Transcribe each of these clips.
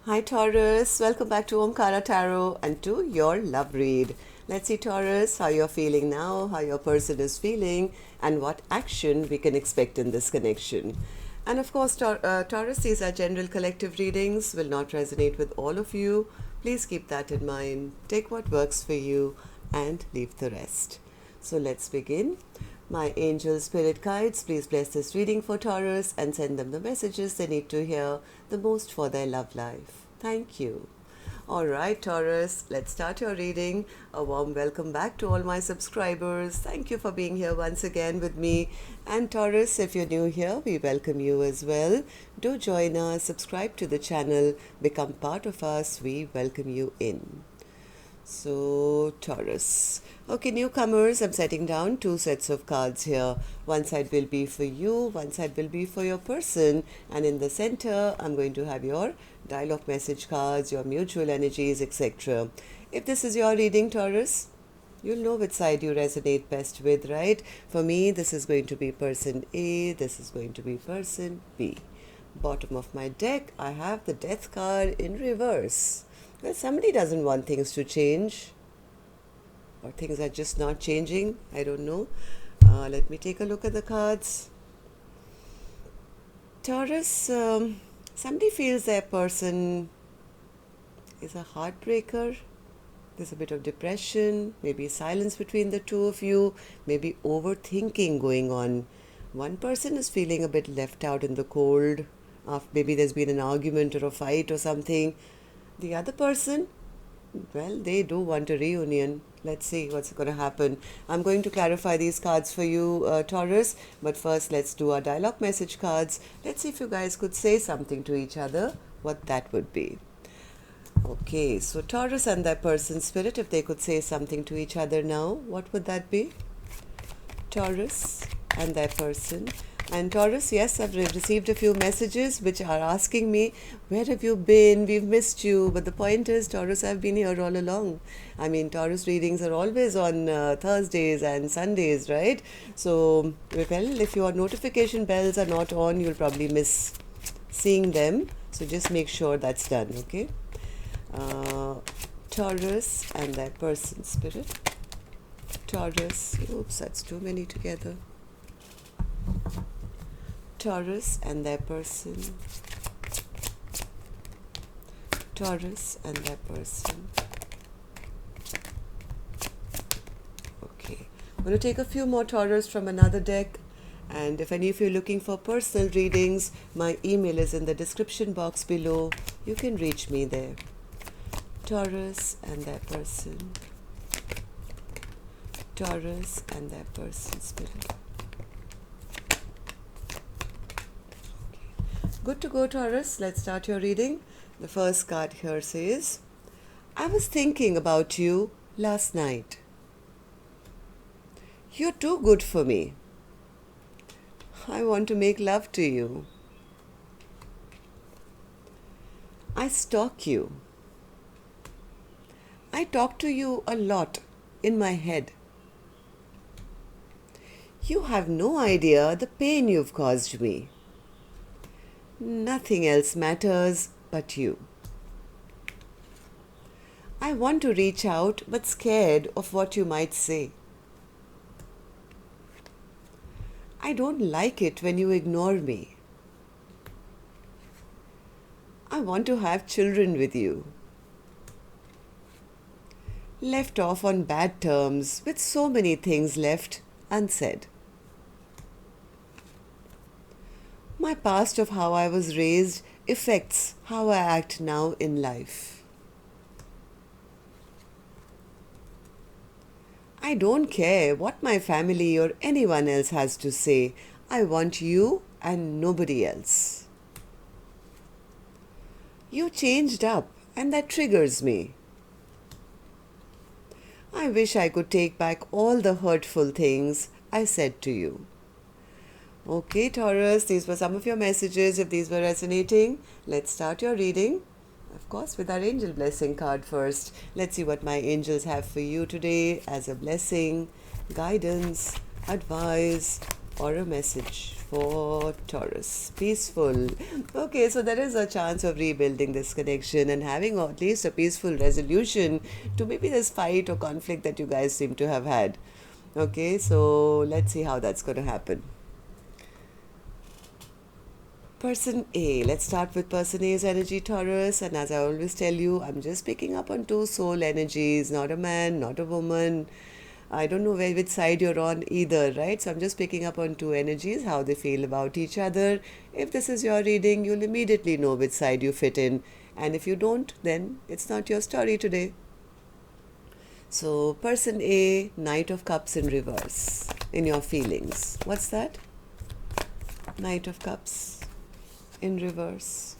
Hi Taurus, welcome back to Omkaratarot and to your love read. Let's see Taurus, how you're feeling now, how your person is feeling and what action we can expect in this connection. And of course Taurus, these are general collective readings, will not resonate with all of you. Please keep that in mind. Take what works for you and leave the rest. So let's begin. My angel spirit guides, please bless this reading for Taurus and send them the messages they need to hear the most for their love life. Thank you. Alright Taurus, let's start your reading. A warm welcome back to all my subscribers. Thank you for being here once again with me. And Taurus, if you're new here, we welcome you as well. Do join us, subscribe to the channel, become part of us. We welcome you in. So Taurus. Okay, newcomers, I'm setting down two sets of cards here. One side will be for you, one side will be for your person, and in the center I'm going to have your dialogue message cards, your mutual energies, etc. If this is your reading, Taurus, you'll know which side you resonate best with, right? For me, this is going to be person A, this is going to be person B. Bottom of my deck, I have the Death card in reverse. Well, somebody doesn't want things to change, or things are just not changing. I don't know. Let me take a look at the cards. Taurus, somebody feels their person is a heartbreaker. There's a bit of depression, maybe silence between the two of you, maybe overthinking going on. One person is feeling a bit left out in the cold. Maybe there's been an argument or a fight or something. The other person, well, they do want a reunion. Let's see what's going to happen. I'm going to clarify these cards for you, Taurus. But first, let's do our dialogue message cards. Let's see if you guys could say something to each other, what that would be. Okay, so Taurus and their person spirit, if they could say something to each other now, what would that be? Taurus and their person. And Taurus, yes, I've received a few messages which are asking me, where have you been? We've missed you. But the point is, Taurus, I've been here all along. I mean, Taurus readings are always on Thursdays and Sundays, right? So, well, if your notification bells are not on, you'll probably miss seeing them. So just make sure that's done, okay? Taurus and their person spirit. Taurus, oops, that's too many together. Taurus and their person. Taurus and their person. Okay, I'm going to take a few more Taurus from another deck. And if any of you are looking for personal readings, my email is in the description box below. You can reach me there. Taurus and their person. Taurus and their person spirit. Good to go, Taurus. Let's start your reading. The first card here says, I was thinking about you last night. You're too good for me. I want to make love to you. I stalk you. I talk to you a lot in my head. You have no idea the pain you've caused me. Nothing else matters but you. I want to reach out but scared of what you might say. I don't like it when you ignore me. I want to have children with you. Left off on bad terms with so many things left unsaid. My past of how I was raised affects how I act now in life. I don't care what my family or anyone else has to say. I want you and nobody else. You changed up and that triggers me. I wish I could take back all the hurtful things I said to you. Okay, Taurus, these were some of your messages. If these were resonating, let's start your reading. Of course, with our angel blessing card first. Let's see what my angels have for you today as a blessing, guidance, advice, or a message. for Taurus. Peaceful. Okay, so there is a chance of rebuilding this connection and having at least a peaceful resolution to maybe this fight or conflict that you guys seem to have had. Okay, so let's see how that's going to happen. Person A. Let's start with person A's energy, Taurus. And as I always tell you, I'm just picking up on two soul energies, not a man, not a woman. I don't know which side you're on either, right? So I'm just picking up on two energies, how they feel about each other. If this is your reading, you'll immediately know which side you fit in. And if you don't, then it's not your story today. So person A, Knight of Cups in reverse in your feelings. What's that? Knight of Cups in reverse.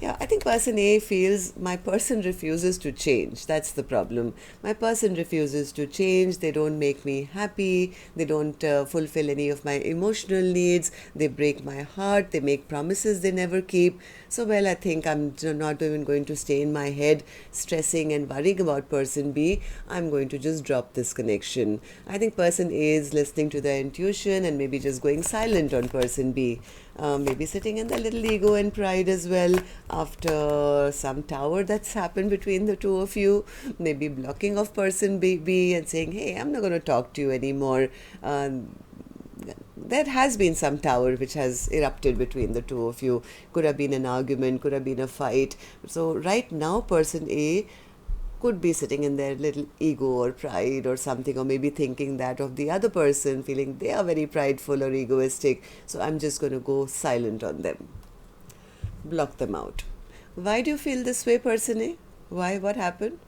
Yeah, I think person A feels my person refuses to change. That's the problem. My person refuses to change. They don't make me happy. They don't fulfill any of my emotional needs. They break my heart. They make promises they never keep. So, well, I think I'm not even going to stay in my head stressing and worrying about person B. I'm going to just drop this connection. I think person A is listening to their intuition and maybe just going silent on person B. Maybe sitting in their little ego and pride as well after some tower that's happened between the two of you. Maybe blocking off person B and saying, hey, I'm not going to talk to you anymore. There has been some tower which has erupted between the two of you. Could have been an argument, could have been a fight. So right now, person A could be sitting in their little ego or pride or something, or maybe thinking that of the other person, feeling they are very prideful or egoistic. So I'm just going to go silent on them. Block them out. Why do you feel this way, person A? Why? What happened?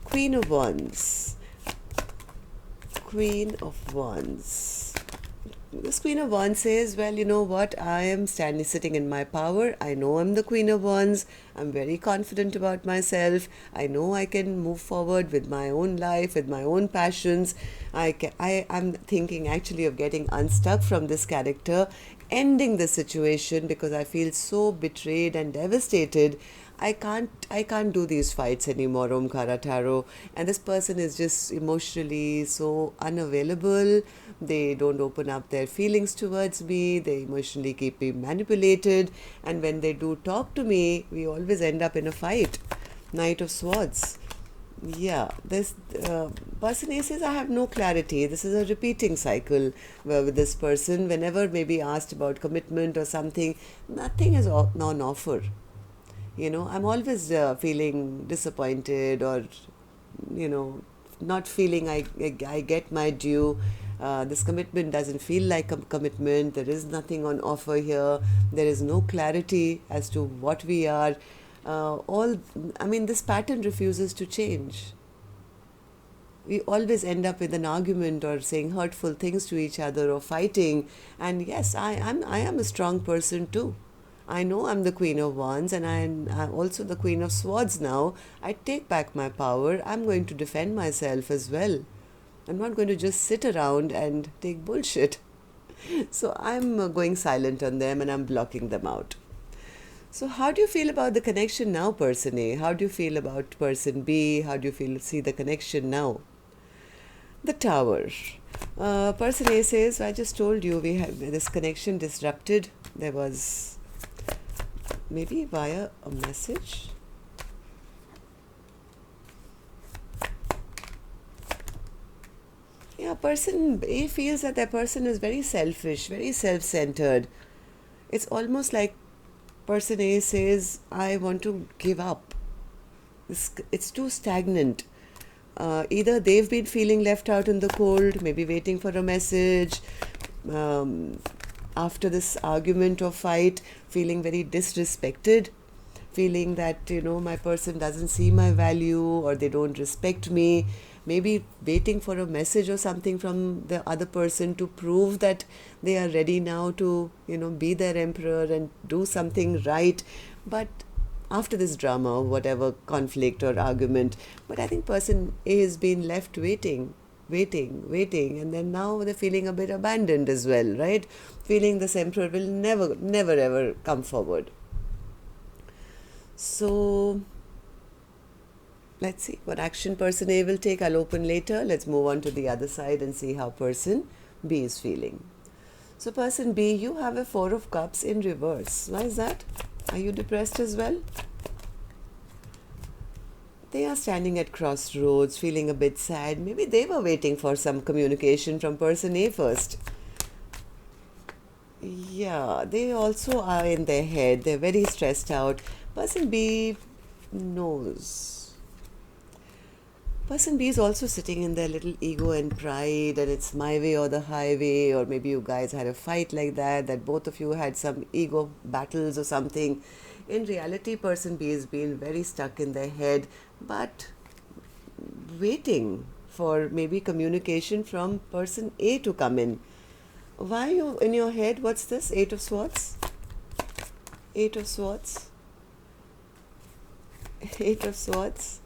Queen of Wands. Queen of Wands. This Queen of Wands says, well, you know what? I am sitting in my power. I know I'm the Queen of Wands. I'm very confident about myself. I know I can move forward with my own life, with my own passions. I'm thinking actually of getting unstuck from this character, ending the situation because I feel so betrayed and devastated. I can't do these fights anymore, Omkaratarot. And this person is just emotionally so unavailable. They don't open up their feelings towards me. They emotionally keep me manipulated. And when they do talk to me, we always end up in a fight. Knight of Swords. Yeah, this person A says, I have no clarity. This is a repeating cycle with this person. Whenever maybe asked about commitment or something, nothing is on offer. You know, I'm always feeling disappointed or, you know, not feeling I get my due. This commitment doesn't feel like a commitment. There is nothing on offer here. There is no clarity as to what we are. This pattern refuses to change. We always end up with an argument or saying hurtful things to each other or fighting. And yes, I am a strong person too. I know I'm the Queen of Wands and I'm also the Queen of Swords now. I take back my power. I'm going to defend myself as well. I'm not going to just sit around and take bullshit. So I'm going silent on them and I'm blocking them out. So how do you feel about the connection now, person A? How do you feel about person B? How do you see the connection now? The Tower. Person A says, I just told you we have this connection disrupted. There was maybe via a message. Yeah, person A feels that that person is very selfish, very self-centered. It's almost like person A says, I want to give up. It's too stagnant. Either they've been feeling left out in the cold, maybe waiting for a message, after this argument or fight, feeling very disrespected, feeling that, you know, my person doesn't see my value or they don't respect me, maybe waiting for a message or something from the other person to prove that they are ready now to, you know, be their emperor and do something right. But after this drama, whatever conflict or argument, but I think person A has been left waiting, and then now they're feeling a bit abandoned as well, right? Feeling this emperor will never ever come forward. So let's see what action person A will take. I'll open later. Let's move on to the other side and see how person B is feeling. So person B, you have a Four of Cups in reverse. Why is that? Are you depressed as well? They are standing at crossroads, feeling a bit sad. Maybe they were waiting for some communication from person A first. Yeah, they also are in their head. They're very stressed out. Person B knows. Person B is also sitting in their little ego and pride, and it's my way or the highway, or maybe you guys had a fight like that both of you had some ego battles or something. In reality, person B has been very stuck in their head, but waiting for maybe communication from person A to come in. Why are you in your head? What's this? Eight of Swords? Eight of Swords? Eight of Swords?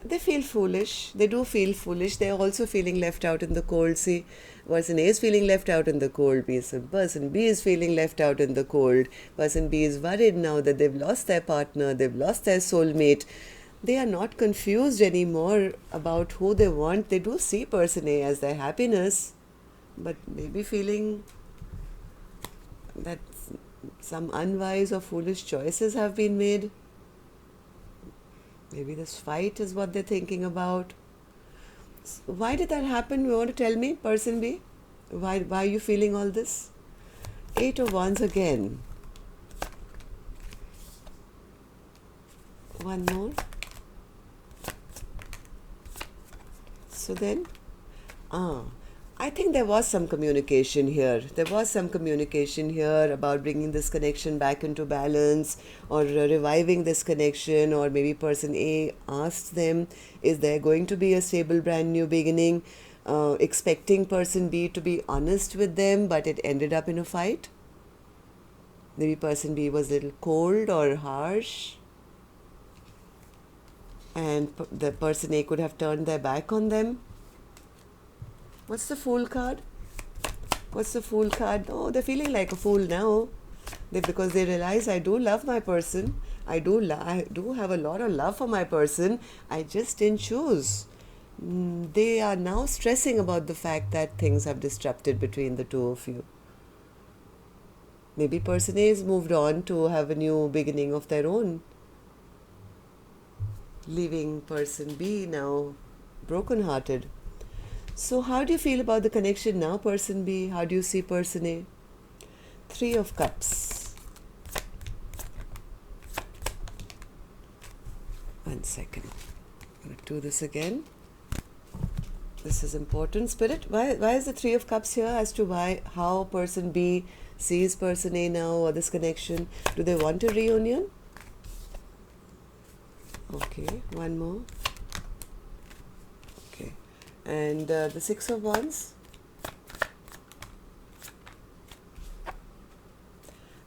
They feel foolish. They do feel foolish. They're also feeling left out in the cold. See, person A is feeling left out in the cold. Person B is feeling left out in the cold. Person B is worried now that they've lost their partner. They've lost their soulmate. They are not confused anymore about who they want. They do see person A as their happiness, but maybe feeling that some unwise or foolish choices have been made. Maybe this fight is what they're thinking about. Why did that happen? You want to tell me, person B? Why are you feeling all this? Eight of Wands again. One more. So then, I think there was some communication here. There was some communication here about bringing this connection back into balance, or reviving this connection, or maybe person A asked them, is there going to be a stable brand new beginning, expecting person B to be honest with them, but it ended up in a fight. Maybe person B was a little cold or harsh, and the person A could have turned their back on them. What's the Fool card? What's the Fool card? Oh, they're feeling like a fool now. Because they realize I do love my person. I do have a lot of love for my person. I just didn't choose. They are now stressing about the fact that things have disrupted between the two of you. Maybe person A has moved on to have a new beginning of their own, leaving person B now brokenhearted. So how do you feel about the connection now, person B? How do you see person A? Three of Cups. One second. I'm going to do this again. This is important. Spirit, why is the Three of Cups here as to how person B sees person A now, or this connection? Do they want a reunion? Okay, one more. Okay. And the Six of Wands?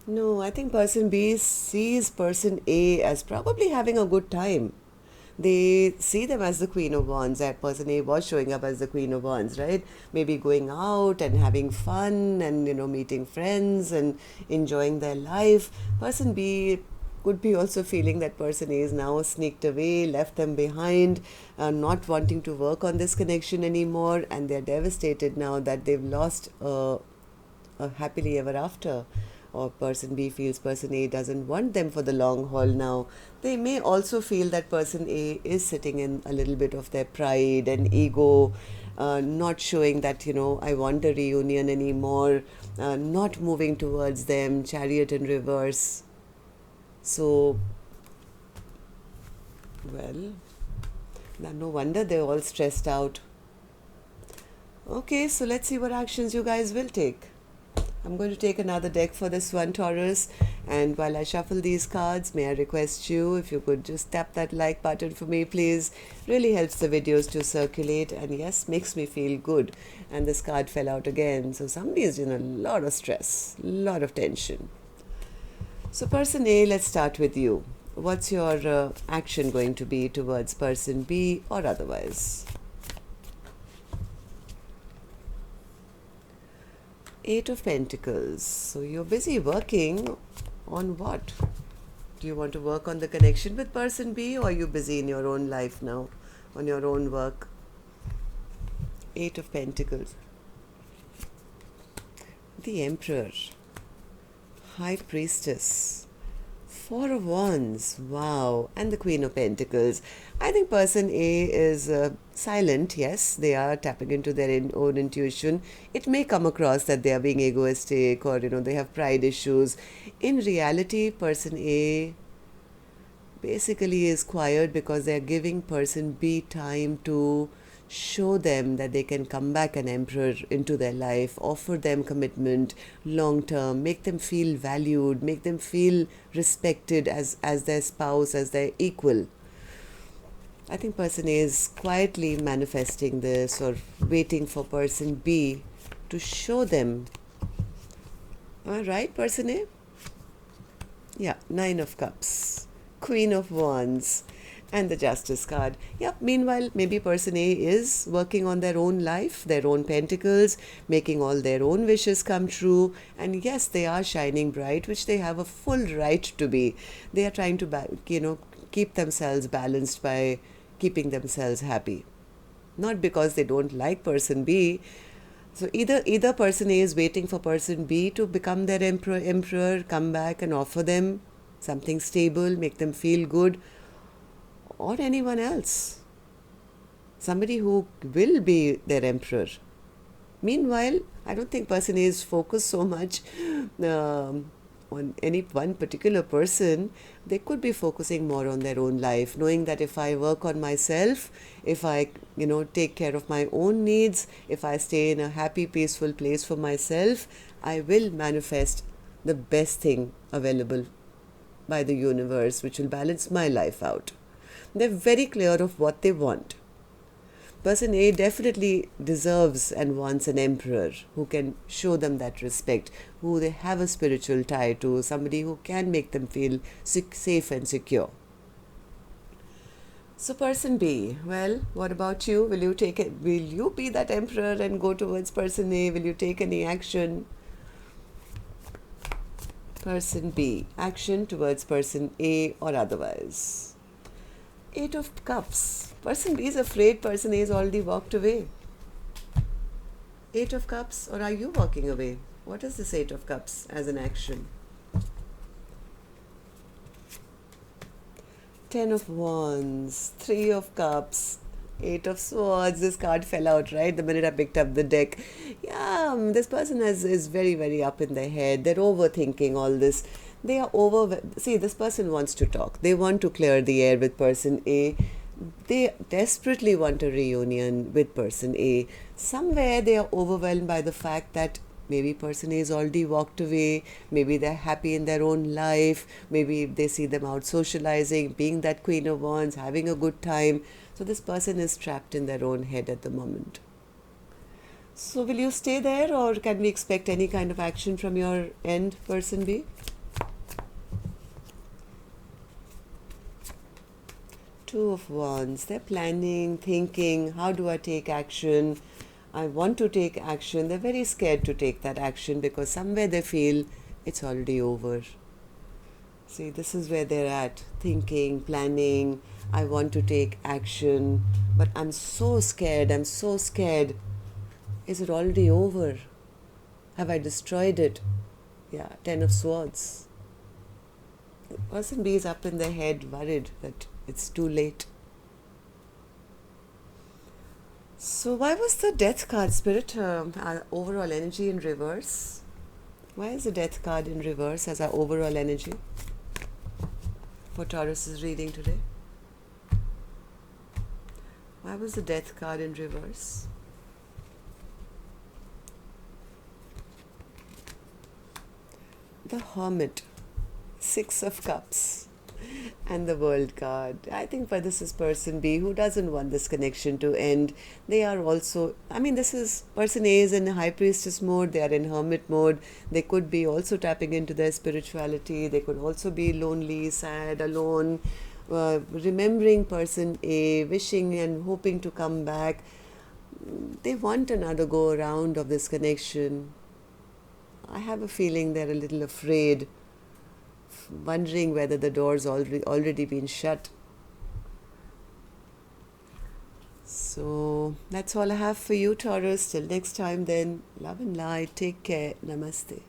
No, I think person B sees person A as probably having a good time. They see them as the Queen of Wands. That person A was showing up as the Queen of Wands, right? Maybe going out and having fun and, meeting friends and enjoying their life. Person B could be also feeling that person A is now sneaked away, left them behind, not wanting to work on this connection anymore, and they're devastated now that they've lost a happily ever after. Or person B feels person A doesn't want them for the long haul now. They may also feel that person A is sitting in a little bit of their pride and ego, not showing that, I want a reunion anymore, not moving towards them, Chariot in reverse. So, well, no wonder they're all stressed out. Okay, so let's see what actions you guys will take. I'm going to take another deck for this one, Taurus, and while I shuffle these cards, may I request you, if you could just tap that like button for me, please. Really helps the videos to circulate, and yes, makes me feel good. And this card fell out again, so somebody is in a lot of stress, a lot of tension. So person A, let's start with you. What's your action going to be towards person B or otherwise? Eight of Pentacles. So you're busy working on what? Do you want to work on the connection with person B, or are you busy in your own life now, on your own work? Eight of Pentacles. The Emperor, High Priestess, Four of Wands, wow, and the Queen of Pentacles. I think person A is silent, yes, they are tapping into their own intuition. It may come across that they are being egoistic or, they have pride issues. In reality, person A basically is quiet because they are giving person B time to show them that they can come back an emperor into their life, offer them commitment long term, make them feel valued, make them feel respected as their spouse, as their equal. I think person A is quietly manifesting this or waiting for person B to show them. Alright, person A? Yeah, Nine of Cups, Queen of Wands, and the Justice card. Yep, meanwhile, maybe person A is working on their own life, their own pentacles, making all their own wishes come true. And yes, they are shining bright, which they have a full right to be. They are trying to, keep themselves balanced by keeping themselves happy. Not because they don't like person B. So either person A is waiting for person B to become their emperor, come back and offer them something stable, make them feel good, or anyone else. Somebody who will be their emperor. Meanwhile, I don't think person A is focused so much on any one particular person. They could be focusing more on their own life, knowing that if I work on myself, if I, take care of my own needs, if I stay in a happy, peaceful place for myself, I will manifest the best thing available by the universe, which will balance my life out. They're very clear of what they want. Person A definitely deserves and wants an emperor who can show them that respect, who they have a spiritual tie to, somebody who can make them feel safe and secure. So person B, well, what about you? Will you be that emperor and go towards person A? Will you take any action? Person B, action towards person A or otherwise. Eight of Cups. Person B is afraid person A has already walked away. Eight of Cups, or are you walking away? What is this Eight of Cups as an action? Ten of Wands, Three of Cups, Eight of Swords. This card fell out, right? The minute I picked up the deck. Yeah, this person is very, very up in their head. They're overthinking all this. They are See, this person wants to talk. They want to clear the air with person A. They desperately want a reunion with person A. Somewhere they are overwhelmed by the fact that maybe person A has already walked away. Maybe they're happy in their own life. Maybe they see them out socializing, being that Queen of Wands, having a good time. So this person is trapped in their own head at the moment. So will you stay there, or can we expect any kind of action from your end, person B? Two of Wands. They're planning, thinking, how do I take action? I want to take action. They're very scared to take that action because somewhere they feel it's already over. See, this is where they're at, thinking, planning, I want to take action, but I'm so scared. Is it already over? Have I destroyed it? Yeah, Ten of Swords. Person B is up in their head, worried that it's too late. So why was the Death card, Spirit, our overall energy in reverse? Why is the Death card in reverse as our overall energy for Taurus's reading today? Why was the Death card in reverse? The Hermit, Six of Cups, and the World card. I think for this is person B who doesn't want this connection to end. They are also, this is person A is in High Priestess mode, they are in Hermit mode. They could be also tapping into their spirituality. They could also be lonely, sad, alone, remembering person A, wishing and hoping to come back. They want another go around of this connection. I have a feeling they're a little afraid, wondering whether the door's already been shut. So that's all I have for you, Taurus. Till next time, then, love and light. Take care. Namaste.